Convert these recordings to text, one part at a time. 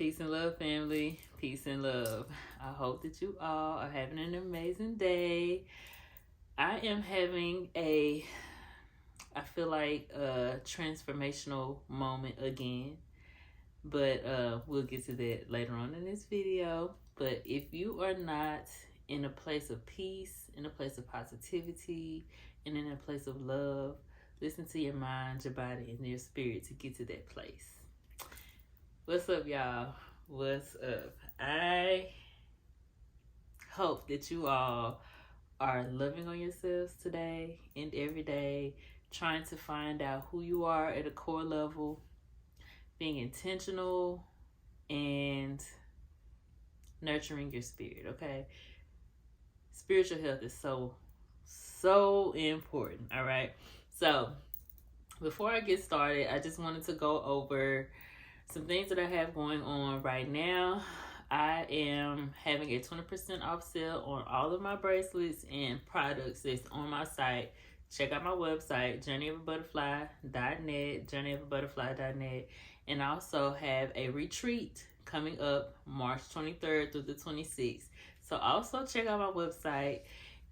Peace and love, family. Peace and love. I hope that you all are having an amazing day. I am having I feel like a transformational moment again, but we'll get to that later on in this video. But if you are not in a place of peace, in a place of positivity, and in a place of love, listen to your mind, your body, and your spirit to get to that place. What's up, y'all? What's up? I hope that you all are loving on yourselves today and every day, trying to find out who you are at a core level, being intentional, and nurturing your spirit, okay? Spiritual health is so important, all right? So, before I get started, I just wanted to go over some things that I have going on right now. I am having a 20% off sale on all of my bracelets and products that's on my site. Check out my website, journeyofaButterfly.net, journeyofaButterfly.net. And I also have a retreat coming up March 23rd through the 26th. So also check out my website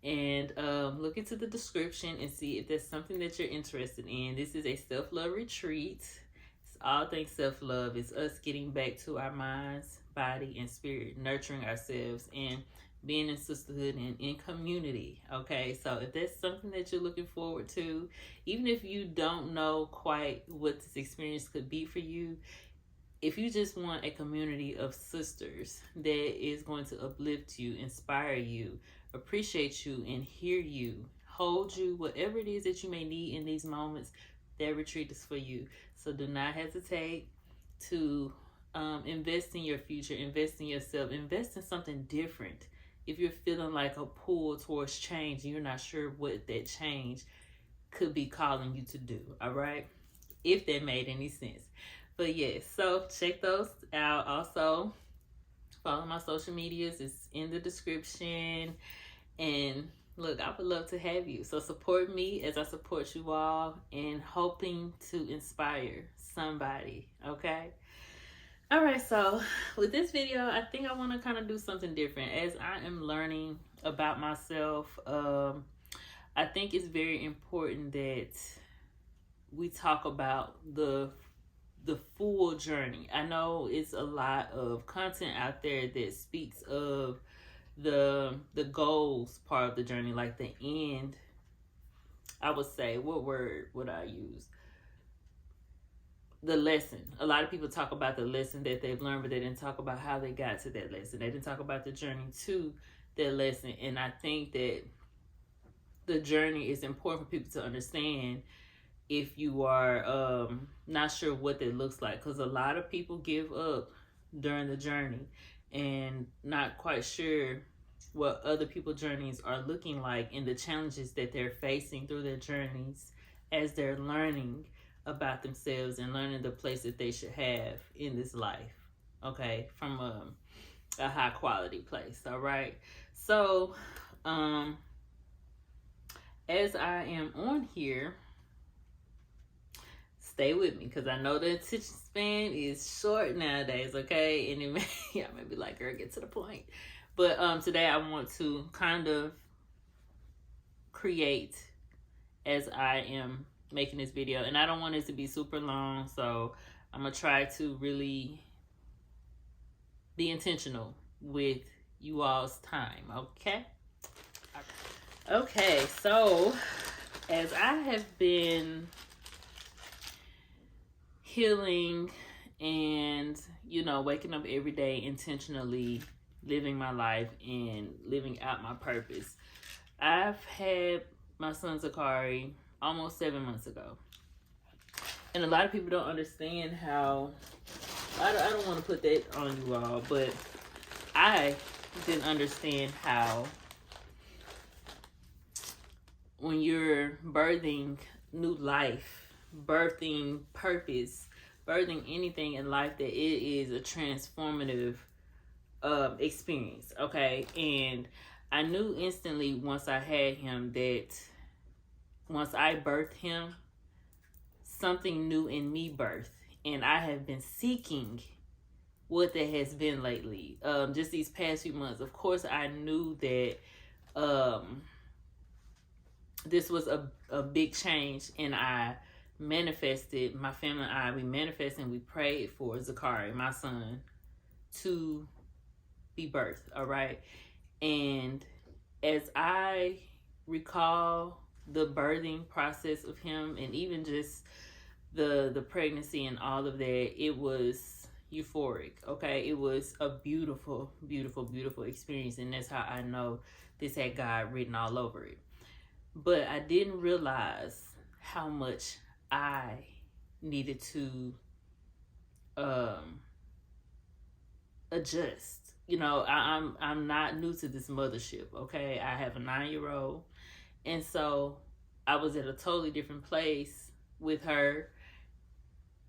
and look into the description and see if there's something that you're interested in. This is a self-love retreat. All things self-love is us getting back to our minds, body, and spirit, nurturing ourselves, and being in sisterhood and in community, okay? So if that's something that you're looking forward to, even if you don't know quite what this experience could be for you, if you just want a community of sisters that is going to uplift you, inspire you, appreciate you, and hear you, hold you, whatever it is that you may need in these moments, that retreat is for you. So do not hesitate to invest in your future, invest in yourself, invest in something different. If you're feeling like a pull towards change and you're not sure what that change could be calling you to do, all right? If that made any sense. But yes, so check those out. Also, follow my social medias. It's in the description. And look, I would love to have you. So support me as I support you all and hoping to inspire somebody, okay? All right, so with this video, I think I want to kind of do something different. As I am learning about myself, I think it's very important that we talk about the full journey. I know it's a lot of content out there that speaks of the goals part of the journey, like the end. I would say, what word would I use? The lesson. A lot of people talk about the lesson that they've learned, but they didn't talk about how they got to that lesson. They didn't talk about the journey to that lesson. And I think that the journey is important for people to understand if you are not sure what that looks like, because a lot of people give up during the journey and not quite sure what other people's journeys are looking like and the challenges that they're facing through their journeys as they're learning about themselves and learning the place that they should have in this life, okay, from a high quality place, all right? So as I am on here, stay with me, because I know the attention span is short nowadays, okay? And y'all may be like, girl, get to the point. But today I want to kind of create as I am making this video. And I don't want it to be super long, so I'm going to try to really be intentional with you all's time, okay? Okay, so as I have been healing and, you know, waking up every day intentionally, living my life and living out my purpose, I've had my son Zakari almost 7 months ago. And a lot of people don't understand how, I don't want to put that on you all, but I didn't understand how when you're birthing new life, birthing purpose, birthing anything in life, that it is a transformative experience, okay? And I knew instantly once I had him that once I birthed him, something new in me birthed. And I have been seeking what that has been lately. Just these past few months. Of course, I knew that this was a big change, and I manifested, my family and I, we manifested and we prayed for Zakari, my son, to be birthed, all right? And as I recall the birthing process of him, and even just the pregnancy and all of that, it was euphoric, okay? It was a beautiful, beautiful, beautiful experience, and that's how I know this had God written all over it. But I didn't realize how much I needed to adjust. You know, I'm not new to this mothership, okay? I have a 9-year-old, and so I was at a totally different place with her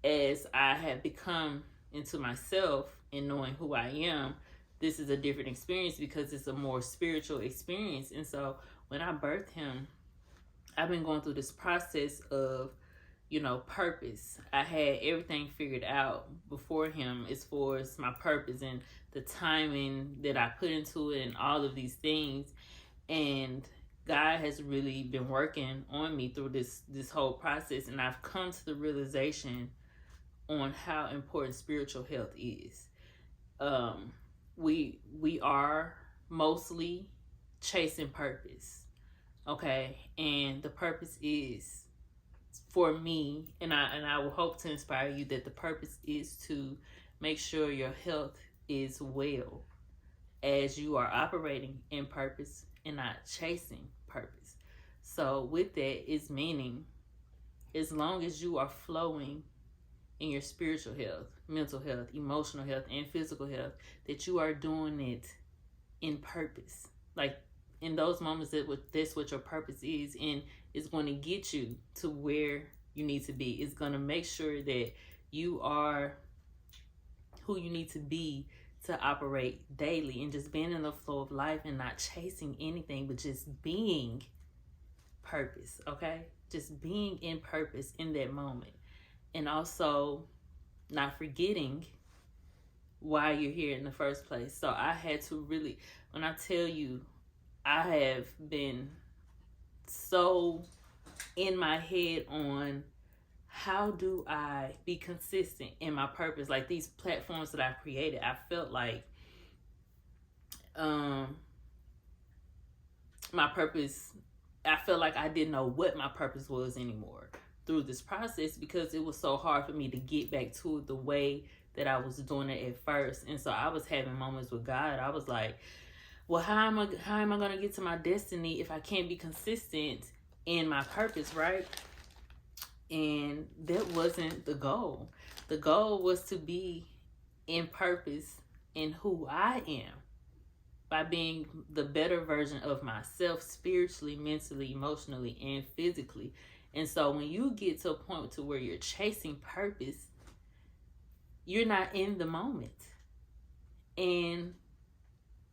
as I have become into myself and knowing who I am. This is a different experience because it's a more spiritual experience. And so when I birthed him, I've been going through this process of, purpose. I had everything figured out before him as far as my purpose and the timing that I put into it and all of these things. And God has really been working on me through this whole process. And I've come to the realization on how important spiritual health is. We are mostly chasing purpose, okay? And the purpose is, for me, and I will hope to inspire you, that the purpose is to make sure your health is well as you are operating in purpose and not chasing purpose. So with that is meaning, as long as you are flowing in your spiritual health, mental health, emotional health, and physical health, that you are doing it in purpose. Like in those moments, that's what your purpose is, and it's going to get you to where you need to be. It's going to make sure that you are who you need to be to operate daily, and just being in the flow of life and not chasing anything, but just being purpose, okay? Just being in purpose in that moment. And also not forgetting why you're here in the first place. So I had to really, when I tell you, I have been so in my head on how do I be consistent in my purpose. Like these platforms that I created, I felt like my purpose, I felt like I didn't know what my purpose was anymore through this process, because it was so hard for me to get back to it the way that I was doing it at first. And so I was having moments with God. I was like, well, how am I going to get to my destiny if I can't be consistent in my purpose, right? And that wasn't the goal. The goal was to be in purpose in who I am, by being the better version of myself, spiritually, mentally, emotionally, and physically. And so when you get to a point to where you're chasing purpose, you're not in the moment. And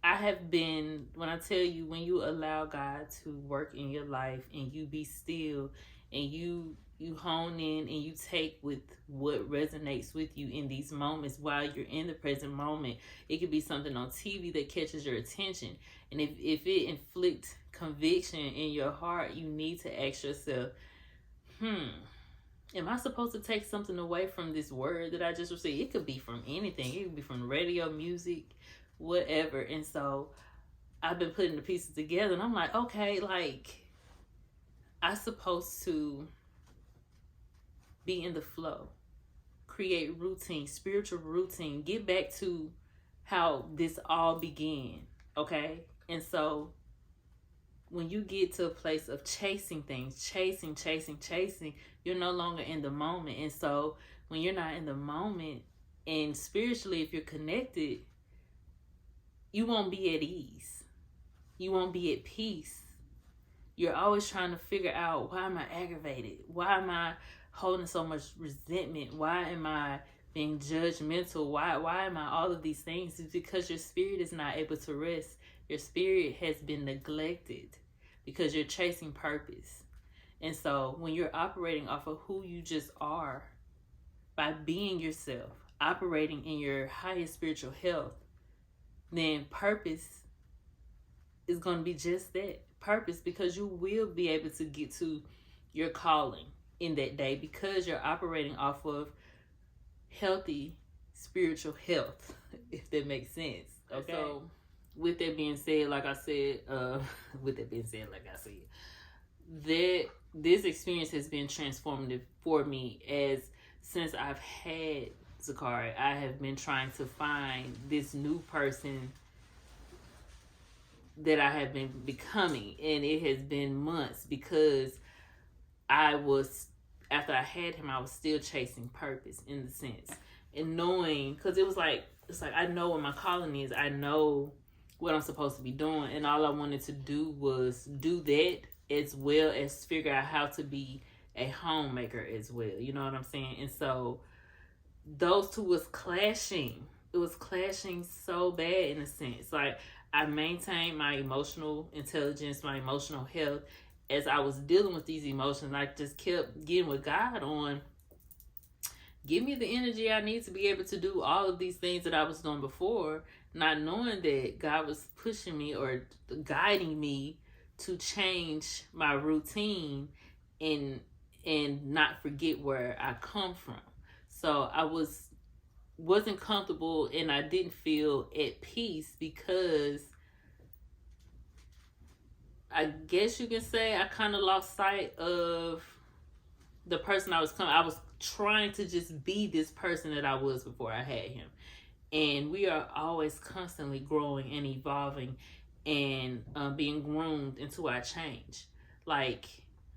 I have been, when I tell you, when you allow God to work in your life and you be still and you hone in and you take with what resonates with you in these moments while you're in the present moment. It could be something on TV that catches your attention. And if it inflicts conviction in your heart, you need to ask yourself, am I supposed to take something away from this word that I just received? It could be from anything. It could be from radio, music, whatever. And so I've been putting the pieces together, and I'm like, okay, like I'm supposed to be in the flow, create routine, spiritual routine, get back to how this all began, okay? And so when you get to a place of chasing things, chasing, you're no longer in the moment. And so when you're not in the moment, and spiritually, if you're connected, you won't be at ease. You won't be at peace. You're always trying to figure out, why am I aggravated? Why am I holding so much resentment? Why am I being judgmental? Why am I all of these things? It's because your spirit is not able to rest. Your spirit has been neglected because you're chasing purpose. And so when you're operating off of who you just are, by being yourself, operating in your highest spiritual health, then purpose is going to be just that, purpose, because you will be able to get to your calling in that day because you're operating off of healthy spiritual health, if that makes sense. Okay. So with that being said, like I said, that this experience has been transformative for me, as since I've had Zakari, I have been trying to find this new person that I have been becoming, and it has been months because after I had him, I was still chasing purpose in the sense, and knowing, because it's like I know what my calling is, I know what I'm supposed to be doing, and all I wanted to do was do that, as well as figure out how to be a homemaker as well. You know what I'm saying? And so those two was clashing. It was clashing so bad in a sense. Like, I maintained my emotional intelligence, my emotional health. As I was dealing with these emotions, I just kept getting with God on, give me the energy I need to be able to do all of these things that I was doing before, not knowing that God was pushing me or guiding me to change my routine and not forget where I come from. So I wasn't comfortable, and I didn't feel at peace because I guess you can say I kind of lost sight of the person I was coming. I was trying to just be this person that I was before I had him. And we are always constantly growing and evolving and being groomed into our change. Like,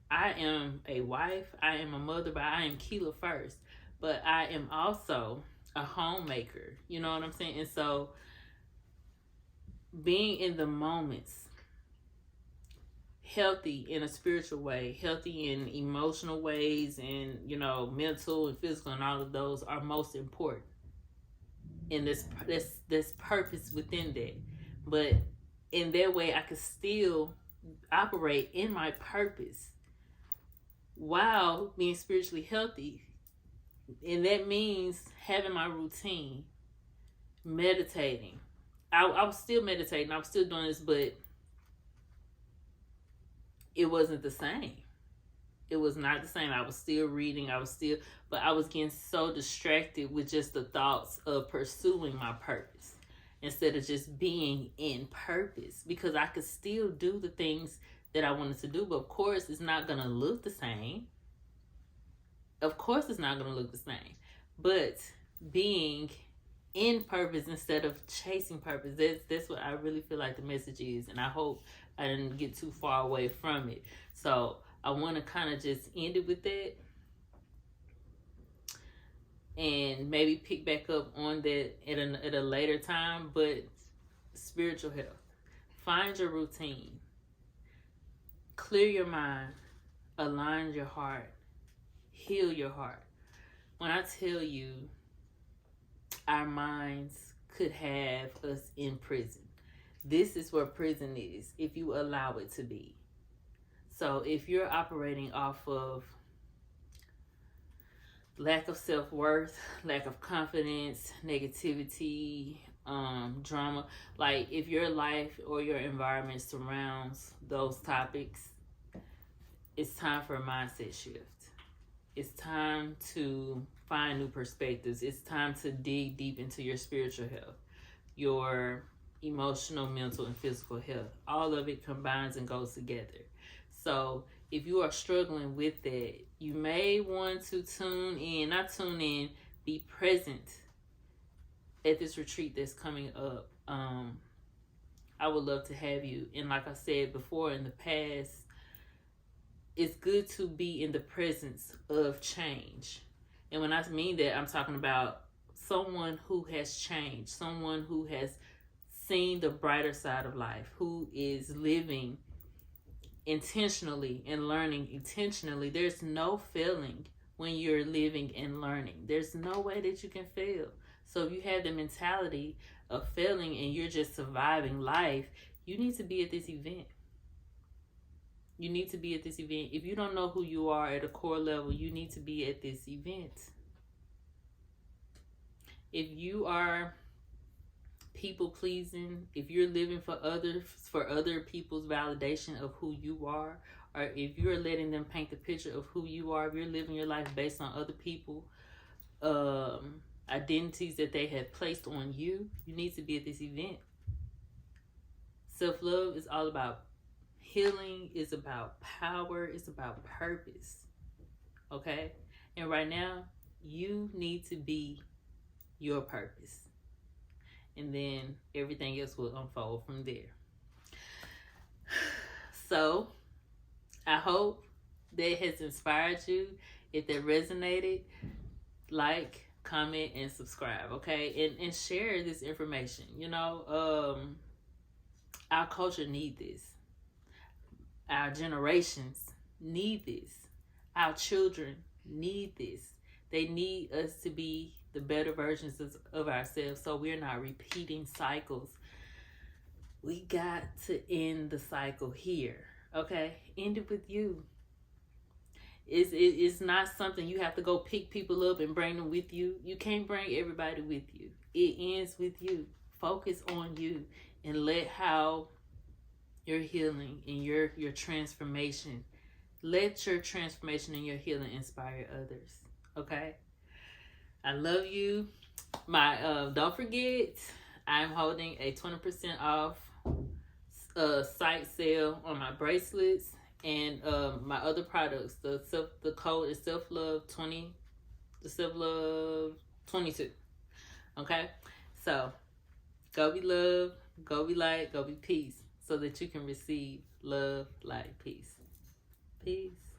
I am a wife, I am a mother, but I am Keela first. But I am also a homemaker. You know what I'm saying? And so being in the moments, healthy in a spiritual way, healthy in emotional ways, and, you know, mental and physical, and all of those are most important. And there's purpose within that. But in that way, I could still operate in my purpose while being spiritually healthy. And that means having my routine, meditating. I was still meditating, I was still doing this, but it wasn't the same. It was not the same. I was still reading, but I was getting so distracted with just the thoughts of pursuing my purpose instead of just being in purpose, because I could still do the things that I wanted to do, but of course it's not going to look the same. Of course it's not going to look the same, but being in purpose instead of chasing purpose, that's what I really feel like the message is, and I hope I didn't get too far away from it. So I want to kind of just end it with that, and maybe pick back up on that at a later time. But spiritual health, find your routine, clear your mind, align your heart, heal your heart. When I tell you, our minds could have us in prison. This is where prison is, if you allow it to be. So if you're operating off of lack of self-worth, lack of confidence, negativity, drama, like if your life or your environment surrounds those topics, it's time for a mindset shift. It's time to find new perspectives. It's time to dig deep into your spiritual health, your emotional, mental, and physical health. All of it combines and goes together. So if you are struggling with that, you may want to be present at this retreat that's coming up. I would love to have you. And like I said before in the past, it's good to be in the presence of change. And when I mean that, I'm talking about someone who has changed, someone who has seen the brighter side of life, who is living intentionally and learning intentionally. There's no failing when you're living and learning. There's no way that you can fail. So if you have the mentality of failing and you're just surviving life, you need to be at this event. You need to be at this event. If you don't know who you are at a core level, you need to be at this event. If you are people pleasing, if you're living for other people's validation of who you are, or if you're letting them paint the picture of who you are, if you're living your life based on other people identities that they have placed on you, you need to be at this event. Self-love is all about healing, it's about power, it's about purpose. Okay? And right now, you need to be your purpose. And then everything else will unfold from there. So, I hope that has inspired you. If that resonated, like, comment, and subscribe, okay? And share this information. You know, our culture need this. Our generations need this. Our children need this. They need us to be the better versions of ourselves, so we're not repeating cycles. We got to end the cycle here, okay? End it with you. It's not something you have to go pick people up and bring them with you. You can't bring everybody with you. It ends with you. Focus on you and let how your healing and your transformation, let your transformation and your healing inspire others. Okay? I love you. Don't forget, I'm holding a 20% off site sale on my bracelets and my other products. The code is self-love 20, the self-love 22. Okay? So go be love, go be light, go be peace, so that you can receive love, light, peace. Peace.